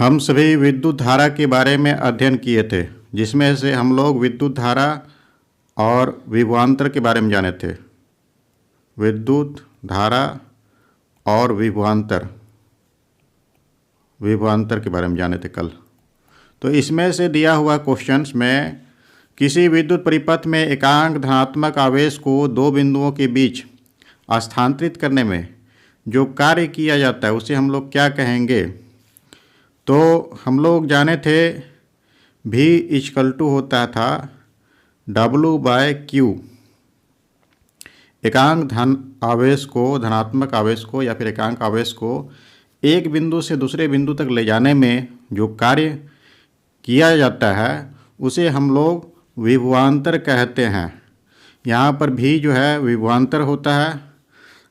हम सभी विद्युत धारा के बारे में अध्ययन किए थे, जिसमें से हम लोग विद्युत धारा और विभवांतर के बारे में जाने थे। विद्युत धारा और विभवांतर के बारे में जाने थे कल। तो इसमें से दिया हुआ क्वेश्चंस में किसी विद्युत परिपथ में एकांक धनात्मक आवेश को दो बिंदुओं के बीच स्थानांतरित करने में जो कार्य किया जाता है उसे हम लोग क्या कहेंगे। तो हम लोग जाने थे V इक्वल होता था W/Q। एकांक धनात्मक आवेश को या फिर एकांक आवेश को एक बिंदु से दूसरे बिंदु तक ले जाने में जो कार्य किया जाता है उसे हम लोग विभवांतर कहते हैं। यहाँ पर V जो है विभवांतर होता है,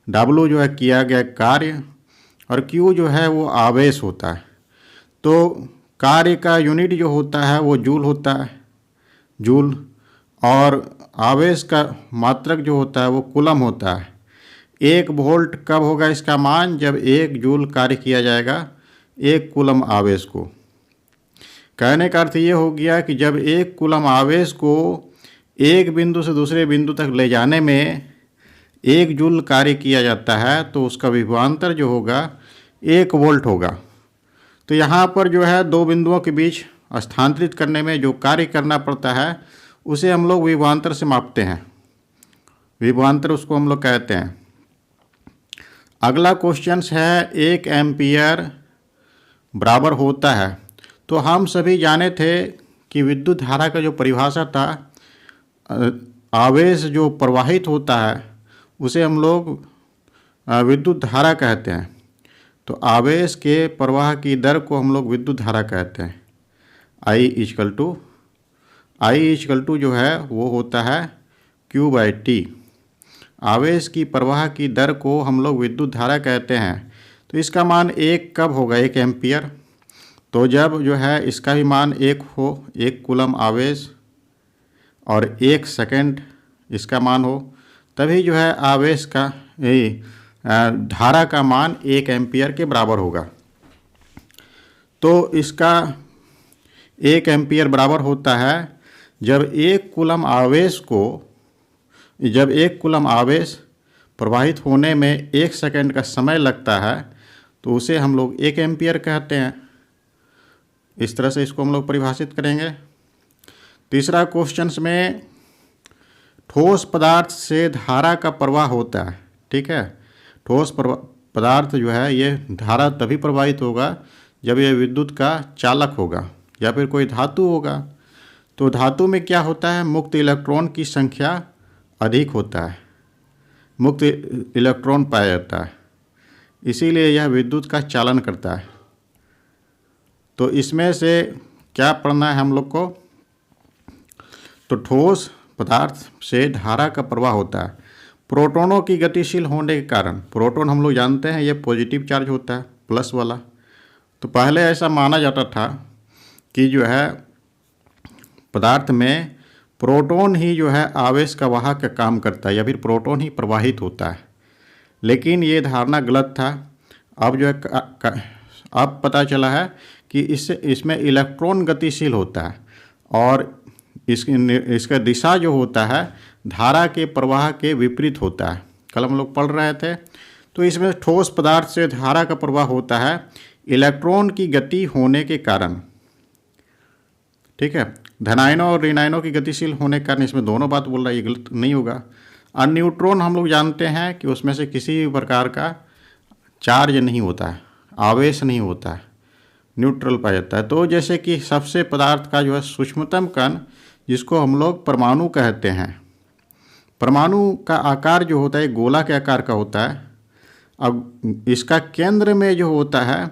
W जो है किया गया कार्य और Q जो है वो आवेश होता है। तो कार्य का यूनिट जो होता है वो जूल होता है, जूल, और आवेश का मात्रक जो होता है वो कूलम होता है। 1 वोल्ट कब होगा इसका मान? जब 1 जूल कार्य किया जाएगा 1 कूलम आवेश को। कहने का अर्थ ये हो गया कि जब 1 कूलम आवेश को एक बिंदु से दूसरे बिंदु तक ले जाने में 1 जूल कार्य किया जाता है तो उसका विभवांतर जो होगा 1 वोल्ट होगा। तो यहाँ पर जो है दो बिंदुओं के बीच स्थानांतरित करने में जो कार्य करना पड़ता है उसे हम लोग विभवांतर से मापते हैं। विभवांतर उसको हम लोग कहते हैं। अगला क्वेश्चन है 1 एम्पियर बराबर होता है। तो हम सभी जाने थे कि विद्युत धारा का जो परिभाषा था, आवेश जो प्रवाहित होता है उसे हम लोग विद्युत धारा कहते हैं। तो आवेश के प्रवाह की दर को हम लोग विद्युत धारा कहते हैं। I इक्वल टू जो है वो होता है Q/T। आवेश की प्रवाह की दर को हम लोग विद्युत धारा कहते हैं। तो इसका मान 1 कब होगा? 1 एम्पियर। तो जब जो है इसका भी मान 1 हो, 1 कूलम आवेश और 1 सेकंड इसका मान हो, तभी जो है आवेश का धारा का मान 1 एम्पियर के बराबर होगा। तो इसका 1 एम्पियर बराबर होता है जब 1 कूलम आवेश प्रवाहित होने में 1 सेकंड का समय लगता है तो उसे हम लोग 1 एम्पियर कहते हैं। इस तरह से इसको हम लोग परिभाषित करेंगे। तीसरा क्वेश्चन में ठोस पदार्थ से धारा का प्रवाह होता है। ठीक है, ठोस पदार्थ जो है ये धारा तभी प्रवाहित होगा जब ये विद्युत का चालक होगा या फिर कोई धातु होगा। तो धातु में क्या होता है? मुक्त इलेक्ट्रॉन की संख्या अधिक होता है, मुक्त इलेक्ट्रॉन पाया जाता है, इसीलिए यह विद्युत का चालन करता है। तो इसमें से क्या पढ़ना है हम लोग को? तो ठोस पदार्थ से धारा का प्रवाह होता है प्रोटोनों की गतिशील होने के कारण। प्रोटोन हम लोग जानते हैं ये पॉजिटिव चार्ज होता है, प्लस वाला। तो पहले ऐसा माना जाता था कि जो है पदार्थ में प्रोटोन ही जो है आवेश का वाहक का काम करता है या फिर प्रोटोन ही प्रवाहित होता है, लेकिन ये धारणा गलत था। अब जो है अब पता चला है कि इसमें इलेक्ट्रॉन गतिशील होता है और इसका दिशा जो होता है धारा के प्रवाह के विपरीत होता है। कल हम लोग पढ़ रहे थे। तो इसमें ठोस पदार्थ से धारा का प्रवाह होता है इलेक्ट्रॉन की गति होने के कारण। ठीक है, धनायनों और ऋणायनों की गतिशील होने के कारण इसमें दोनों बात बोल रहा है, ये गलत नहीं होगा। और न्यूट्रॉन हम लोग जानते हैं कि उसमें से किसी भी प्रकार का चार्ज नहीं होता है, आवेश नहीं होता है, न्यूट्रल पाया जाता है। तो जैसे कि सबसे पदार्थ का जो है सूक्ष्मतम कण जिसको हम लोग परमाणु कहते हैं, परमाणु का आकार जो होता है गोला के आकार का होता है। अब इसका केंद्र में जो होता है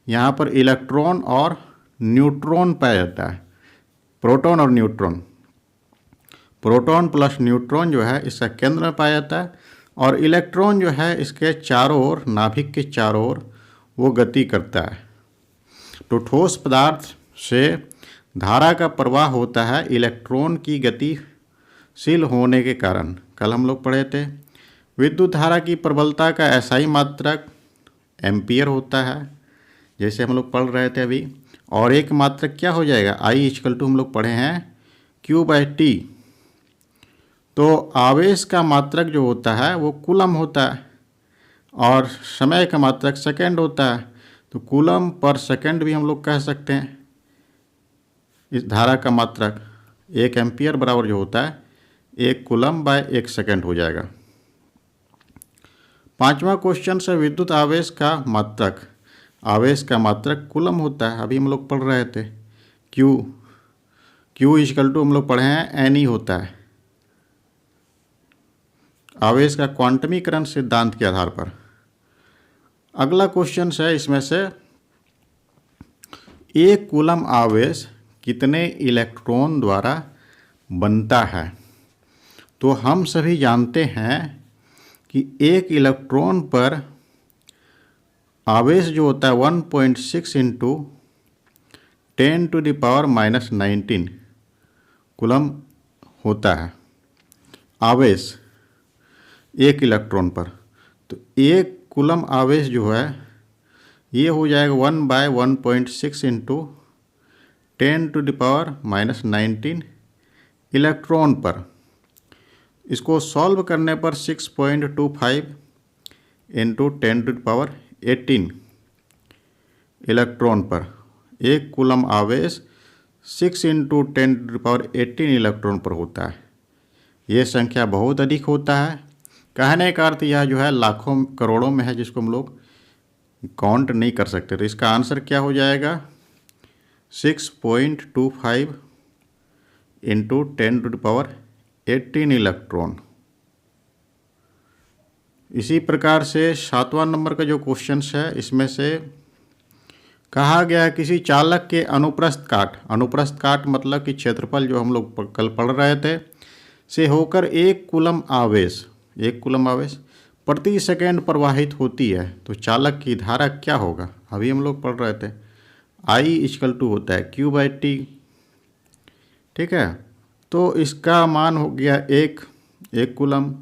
यहाँ पर इलेक्ट्रॉन और न्यूट्रॉन पाया जाता है, प्रोटॉन और न्यूट्रॉन। प्रोटॉन प्लस न्यूट्रॉन जो है इसका केंद्र में पाया जाता है और इलेक्ट्रॉन जो है इसके चारों ओर, नाभिक के चारों ओर वो गति करता है। तो ठोस पदार्थ से धारा का प्रवाह होता है इलेक्ट्रॉन की गतिशील होने के कारण। कल हम लोग पढ़े थे विद्युत धारा की प्रबलता का SI मात्रक एम्पियर होता है, जैसे हम लोग पढ़ रहे थे अभी। और एक मात्रक क्या हो जाएगा, आई इक्वल टू हम लोग पढ़े हैं Q/T। तो आवेश का मात्रक जो होता है वो कूलम होता है और समय का मात्रक सेकंड होता है। तो कूलम पर सेकंड भी हम लोग कह सकते हैं इस धारा का मात्रक। 1 एम्पियर बराबर जो होता है 1 कूलम बाय 1 सेकंड हो जाएगा। 5वां क्वेश्चन से विद्युत आवेश का मात्रक, आवेश का मात्रक कूलम होता है। अभी हम लोग पढ़ रहे थे Q इक्वल टू हम लोग पढ़े हैं N होता है आवेश का क्वांटमीकरण सिद्धांत के आधार पर। अगला क्वेश्चन है इसमें से 1 कूलम आवेश कितने इलेक्ट्रॉन द्वारा बनता है। तो हम सभी जानते हैं कि 1 इलेक्ट्रॉन पर आवेश जो होता है 1.6 इंटू 10⁻⁻19 कूलम होता है आवेश 1 इलेक्ट्रॉन पर। तो 1 कूलम आवेश जो है ये हो जाएगा 1/1.6 इंटू 10⁻⁻19 इलेक्ट्रॉन पर। इसको सॉल्व करने पर 6.25 इंटू 10⁻18 इलेक्ट्रॉन पर 1 कूलम आवेश 6 इंटू 10⁻18 इलेक्ट्रॉन पर होता है। ये संख्या बहुत अधिक होता है। कहने का अर्थ यह जो है लाखों करोड़ों में है, जिसको हम लोग काउंट नहीं कर सकते। तो इसका आंसर क्या हो जाएगा 6.25 इंटू 10⁻18 इलेक्ट्रॉन। इसी प्रकार से 7वां नंबर का जो क्वेश्चन है इसमें से कहा गया है किसी चालक के अनुप्रस्थ काट मतलब कि क्षेत्रफल जो हम लोग कल पढ़ रहे थे से होकर 1 कूलम आवेश प्रति सेकंड प्रवाहित होती है। तो चालक की धारा क्या होगा, अभी हम लोग पढ़ रहे थे आई इक्वल टू होता है Q/T। ठीक है, तो इसका मान हो गया 1 कूलम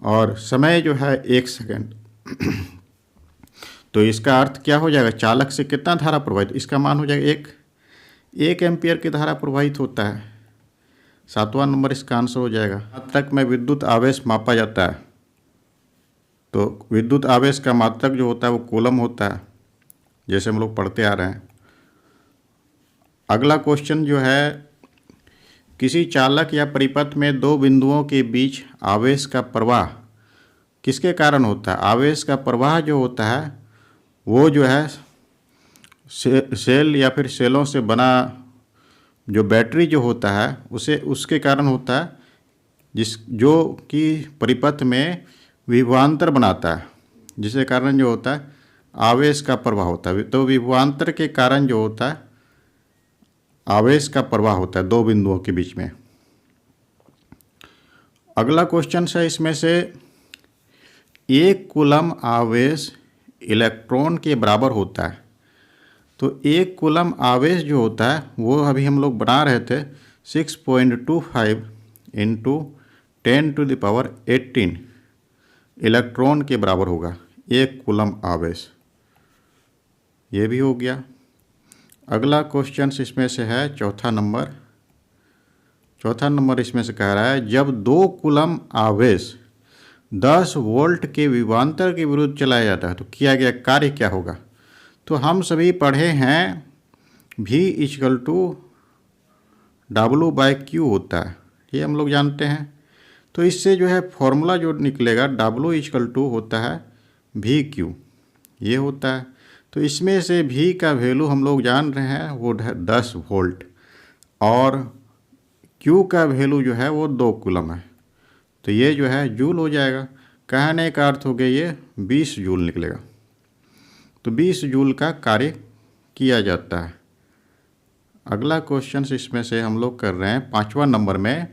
और समय जो है 1 सेकंड। तो इसका अर्थ क्या हो जाएगा, चालक से कितना धारा प्रवाहित, इसका मान हो जाएगा 1 एम्पियर की धारा प्रवाहित होता है। 7वां नंबर इसका आंसर हो जाएगा। मात्रक में विद्युत आवेश मापा जाता है। तो विद्युत आवेश का मात्रक जो होता है वो कूलम होता है, जैसे हम लोग पढ़ते आ रहे हैं। अगला क्वेश्चन जो है किसी चालक या परिपथ में 2 बिंदुओं के बीच आवेश का प्रवाह किसके कारण होता है। आवेश का प्रवाह जो होता है वो जो है सेल या फिर सेलों से बना जो बैटरी जो होता है उसके कारण होता है, जो कि परिपथ में विभवांतर बनाता है, जिसके कारण जो होता है आवेश का प्रवाह होता है। तो विभवांतर के कारण जो होता है आवेश का प्रवाह होता है 2 बिंदुओं के बीच में। अगला क्वेश्चन है इसमें से 1 कूलम आवेश इलेक्ट्रॉन के बराबर होता है। तो 1 कूलम आवेश जो होता है वो अभी हम लोग बना रहे थे 6.25 इंटू 10⁻18 इलेक्ट्रॉन के बराबर होगा 1 कूलम आवेश। ये भी हो गया। अगला क्वेश्चन इसमें से है चौथा नंबर इसमें से कह रहा है जब 2 कूलम आवेश 10 वोल्ट के विभवांतर के विरुद्ध चलाया जाता है तो किया गया कार्य क्या होगा। तो हम सभी पढ़े हैं V इक्वल टू W/Q होता है, ये हम लोग जानते हैं। तो इससे जो है फॉर्मूला जो निकलेगा W इक्वल टू होता है VQ, ये होता है। तो इसमें से V का वैल्यू हम लोग जान रहे हैं वो 10 वोल्ट और Q का वैल्यू जो है वो 2 कूलम है। तो ये जो है जूल हो जाएगा। कहने का अर्थ हो गया ये 20 जूल निकलेगा। तो 20 जूल का कार्य किया जाता है। अगला क्वेश्चन इसमें से हम लोग कर रहे हैं 5वां नंबर में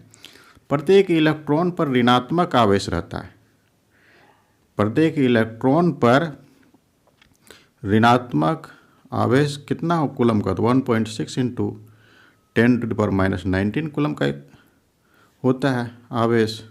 प्रत्येक इलेक्ट्रॉन पर ऋणात्मक आवेश रहता है। प्रत्येक इलेक्ट्रॉन पर ऋणात्मक आवेश कितना हो कूलम का, तो 1.6 इंटू 10⁻⁻19 कूलम का होता है आवेश।